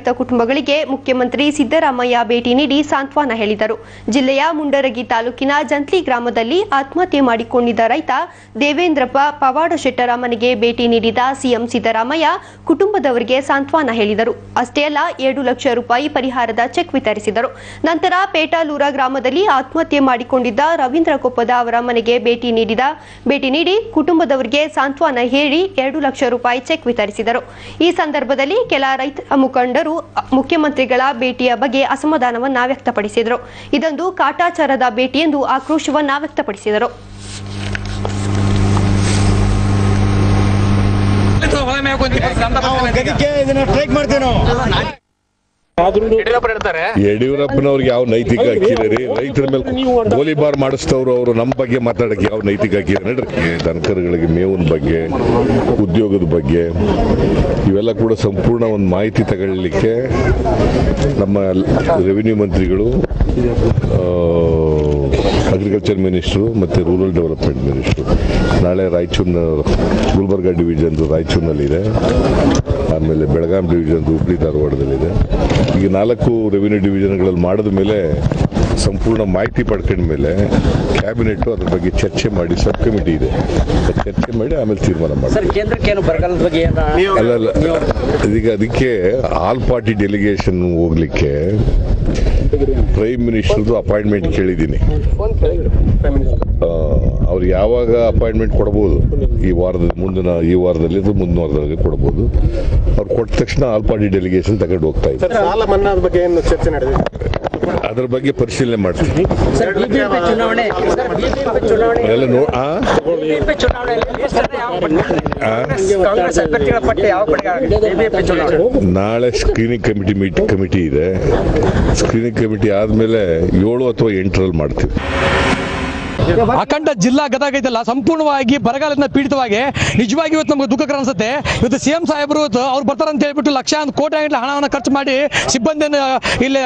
ಸಂತ್ರಸ್ತ ಕುಟುಂಬಗಳಿಗೆ ಮುಖ್ಯಮಂತ್ರಿ ಸಿದ್ದರಾಮಯ್ಯ ಭೇಟಿ ನೀಡಿ ಸಾಂತ್ವನ ಹೇಳಿದರು. ಜಿಲ್ಲೆಯ ಮುಂಡರಗಿ ತಾಲೂಕಿನ ಜಂತ್ಲಿ ಗ್ರಾಮದಲ್ಲಿ ಆತ್ಮಹತ್ಯೆ ಮಾಡಿಕೊಂಡಿದ್ದ ರೈತ ದೇವೇಂದ್ರಪ್ಪ ಪವಾಡಶೆಟ್ಟರ ಮನೆಗೆ ಭೇಟಿ ನೀಡಿದ ಸಿಎಂ ಸಿದ್ದರಾಮಯ್ಯ ಕುಟುಂಬದವರಿಗೆ ಸಾಂತ್ವನ ಹೇಳಿದರು. ಅಷ್ಟೇ ಅಲ್ಲ, 7 ಲಕ್ಷ ರೂಪಾಯಿ ಪರಿಹಾರದ ಚೆಕ್ ವಿತರಿಸಿದರು. ನಂತರ ಪೇಟಾಲೂರ ಗ್ರಾಮದಲ್ಲಿ ಆತ್ಮಹತ್ಯೆ ಮಾಡಿಕೊಂಡಿದ್ದ ರವೀಂದ್ರ ಕೊಪ್ಪದ ಅವರ ಮನೆಗೆ ಭೇಟಿ ನೀಡಿ ಕುಟುಂಬದವರಿಗೆ ಸಾಂತ್ವನ ಹೇಳಿ 2 ಲಕ್ಷ ರೂಪಾಯಿ ಚೆಕ್ ವಿತರಿಸಿದರು. ಈ ಸಂದರ್ಭದಲ್ಲಿ ಕೆಲ ರೈತ ಮುಖಂಡರು ಮುಖ್ಯಮಂತ್ರಿಗಳ ಭೇಟಿಯ ಬಗ್ಗೆ ಅಸಮಾಧಾನವನ್ನ ವ್ಯಕ್ತಪಡಿಸಿದರು. ಇದೊಂದು ಕಾಟಾಚಾರದ ಭೇಟಿ ಎಂದು ಆಕ್ರೋಶವನ್ನ ವ್ಯಕ್ತಪಡಿಸಿದರು. ಯಡಿಯೂರಪ್ಪನವ್ರಿಗೆ ಯಾವ ನೈತಿಕ ಹಕ್ಕಿದೆ ರೀ? ರೈತರ ಮೇಲೆ ಗೋಲಿಬಾರ್ ಮಾಡಿಸ್ತವ್ರು ಅವರು ನಮ್ಮ ಬಗ್ಗೆ ಮಾತಾಡಕ್ಕೆ ಯಾವ ನೈತಿಕ ಹಕ್ಕಿದೆ ನಡ್ರಿ? ದನಕರುಗಳಿಗೆ ಮೇವಿನ ಬಗ್ಗೆ, ಉದ್ಯೋಗದ ಬಗ್ಗೆ ಇವೆಲ್ಲ ಕೂಡ ಸಂಪೂರ್ಣ ಒಂದು ಮಾಹಿತಿ ತಗೊಳ್ಳಿಕ್ಕೆ ನಮ್ಮ ರೆವಿನ್ಯೂ ಮಂತ್ರಿಗಳು, ಅಗ್ರಿಕಲ್ಚರ್ ಮಿನಿಸ್ಟ್ರು ಮತ್ತು ರೂರಲ್ ಡೆವಲಪ್ಮೆಂಟ್ ಮಿನಿಸ್ಟ್ರು ನಾಳೆ ರಾಯಚೂರಿನ ಗುಲ್ಬರ್ಗಾ ಡಿವಿಷನ್ ರಾಯಚೂರಿನಲ್ಲಿದೆ, ಆಮೇಲೆ ಬೆಳಗಾಂ ಡಿವಿಷನ್ ಹುಬ್ಳಿ ಧಾರವಾಡದಲ್ಲಿದೆ. ಈಗ 4 ರೆವಿನ್ಯೂ ಡಿವಿಷನ್ಗಳಲ್ಲಿ ಮಾಡಿದ ಮೇಲೆ ಸಂಪೂರ್ಣ ಮಾಹಿತಿ ಪಡ್ಕೊಂಡ ಮೇಲೆ ಕ್ಯಾಬಿನೆಟ್ ಅದ್ರ ಬಗ್ಗೆ ಚರ್ಚೆ ಮಾಡಿ ಸಬ್ ಕಮಿಟಿ ಇದೆ, ಚರ್ಚೆ ಮಾಡಿ ಆಮೇಲೆ ತೀರ್ಮಾನ ಮಾಡಿ. ಅಲ್ಲ, ಈಗ ಅದಕ್ಕೆ ಆಲ್ ಪಾರ್ಟಿ ಡೆಲಿಗೇಷನ್ ಹೋಗ್ಲಿಕ್ಕೆ ಪ್ರೈಮ್ ಮಿನಿಸ್ಟರ್ದು ಅಪಾಯಿಂಟ್ಮೆಂಟ್ ಕೇಳಿದ್ದೀನಿ. ಅವ್ರು ಯಾವಾಗ ಅಪಾಯಿಂಟ್ಮೆಂಟ್ ಕೊಡ್ಬೋದು, ಈ ವಾರದಲ್ಲಿ ಅಥವಾ ಮುಂದಿನ ವಾರದಲ್ಲಿ ಕೊಡ್ಬೋದು. ಅವ್ರು ಕೊಟ್ಟ ತಕ್ಷಣ ಆಲ್ ಪಾರ್ಟಿ ಡೆಲಿಗೇಷನ್ ತಗೊಂಡು ಹೋಗ್ತಾ ಇದ್ದಾರೆ. ಅದ್ರ ಬಗ್ಗೆ ಪರಿಶೀಲನೆ ಮಾಡ್ತೀವಿ. ನಾಳೆ ಸ್ಕ್ರೀನಿಂಗ್ ಕಮಿಟಿ ಇದೆ. ಸ್ಕ್ರೀನಿಂಗ್ ಕಮಿಟಿ ಆದ್ಮೇಲೆ 7 ಅಥವಾ 8ರಲ್ಲಿ ಮಾಡ್ತೀವಿ. ಅಖಂಡ ಜಿಲ್ಲಾ ಗದಗ ಇದೆಲ್ಲ ಸಂಪೂರ್ಣವಾಗಿ ಬರಗಾಲದಿಂದ ಪೀಡಿತವಾಗಿ ನಿಜವಾಗಿ ಇವತ್ತು ನಮಗೆ ದುಃಖಕರ ಅನ್ಸುತ್ತೆ. ಇವತ್ತು ಸಿಎಂ ಸಾಹೇಬರು ಅವ್ರು ಬರ್ತಾರೆ ಅಂತ ಹೇಳ್ಬಿಟ್ಟು ಲಕ್ಷಾಂತರ ಕೋಟಿ ಹಣವನ್ನು ಖರ್ಚು ಮಾಡಿ ಸಿಬ್ಬಂದಿಯನ್ನು ಇಲ್ಲಿ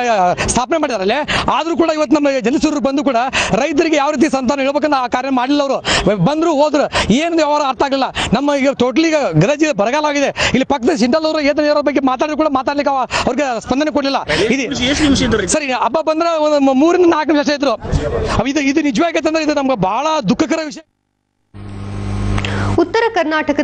ಸ್ಥಾಪನೆ ಮಾಡಿದಾರಲ್ಲೇ. ಆದ್ರೂ ಕೂಡ ಇವತ್ತು ನಮ್ಮ ಜನಿಸೂರು ಬಂದು ಕೂಡ ರೈತರಿಗೆ ಯಾವ ರೀತಿ ಸಂತಾನ ಹೇಳ್ಬೇಕಂತ ಆ ಕಾರ್ಯ ಮಾಡಲಿಲ್ಲ. ಅವರು ಬಂದ್ರು ಹೋದ್ರು, ಏನು ವ್ಯವಹಾರ ಅರ್ಥ ಆಗಲಿಲ್ಲ. ನಮ್ಮ ಈಗ ಟೋಟಲಿ ಗದಗ ಜಿಲ್ಲೆ ಬರಗಾಲ ಆಗಿದೆ. ಇಲ್ಲಿ ಪಕ್ಕದ ಸಿಂಡಲ್ ಅವರು ಏತನ ಬಗ್ಗೆ ಮಾತಾಡಿದ್ರು ಕೂಡ ಮಾತಾಡ್ಲಿಕ್ಕೆ ಅವ್ರಿಗೆ ಸ್ಪಂದನೆ ಕೊಡಲಿಲ್ಲ. ಸರಿ, ಹಬ್ಬ ಬಂದ್ರೆ 3 ರಿಂದ 4 ನಿಮಿಷ ಇದ್ರು. ಇದು ನಿಜವಾಗಿ ನಮ್ಗೆ ಬಹಳ ದುಃಖಕರ ವಿಷಯ. ಉತ್ತರ ಕರ್ನಾಟಕ